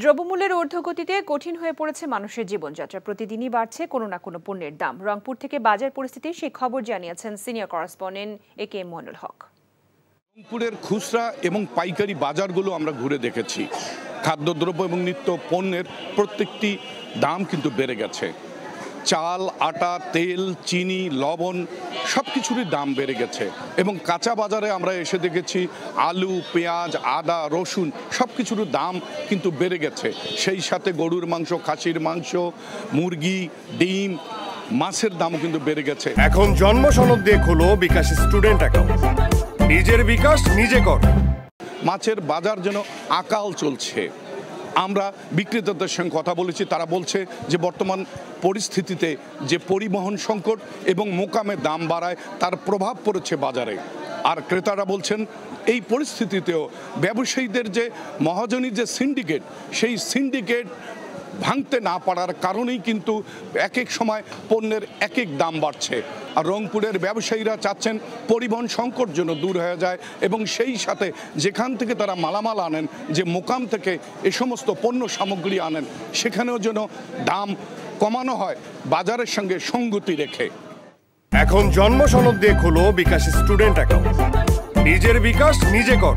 দ্রব্যমূল্যের ঊর্ধ্বগতিতে কঠিন হয়ে পড়েছে মানুষের জীবনযাত্রা। প্রতিদিনই বাড়ছে কোনো না কোনো পণ্যের দাম। রংপুর থেকে বাজার পরিস্থিতি সেই খবর জানিয়েছেন senior correspondent AK Moinul Haque. রংপুরের খুচরা এবং পাইকারি বাজারগুলো আমরা ঘুরে দেখেছি। খাদ্যদ্রব্য এবং নিত্য পণ্যের প্রত্যেকটি দাম কিন্তু বেড়ে গেছে। চাল, আটা, তেল, চিনি, লবণ সব কিছুরই দাম বেড়ে গেছে এবং কাঁচা বাজারে আমরা এসে দেখেছি আলু, পেঁয়াজ, আদা, রসুন সব কিছুর দাম কিন্তু বেড়ে গেছে। সেই সাথে গরুর মাংস, খাসির মাংস, মুরগি, ডিম, মাছের দামও কিন্তু বেড়ে গেছে। এখন জন্ম সনদ দিয়ে খোলো বিকাশ স্টুডেন্ট অ্যাকাউন্ট। নিজের বিকাশ নিজে কর। মাছের বাজার যেন আকাল চলছে। আমরা বিক্রেতাদের সঙ্গে কথা বলেছি, তারা বলছে যে বর্তমান পরিস্থিতিতে যে পরিবহন সংকট এবং মোকামে দাম বাড়ায় তার প্রভাব পড়েছে বাজারে। আর ক্রেতারা বলছেন এই পরিস্থিতিতেও ব্যবসায়ীদের যে মহাজনী যে সিন্ডিকেট, সেই সিন্ডিকেট ভাঙতে না পারার কারণেই কিন্তু এক এক সময় পণ্যের এক এক দাম বাড়ছে। আর রংপুরের ব্যবসায়ীরা চাচ্ছেন পরিবহন সংকট যেন দূর হয়ে যায় এবং সেই সাথে যেখান থেকে তারা মালামাল আনেন, যে মোকাম থেকে এ সমস্ত পণ্য সামগ্রী আনেন, সেখানেও যেন দাম কমানো হয় বাজারের সঙ্গে সঙ্গতি রেখে। এখন জন্ম সনদ দিয়ে খোলো বিকাশ স্টুডেন্ট অ্যাকাউন্ট। নিজের বিকাশ নিজে কর।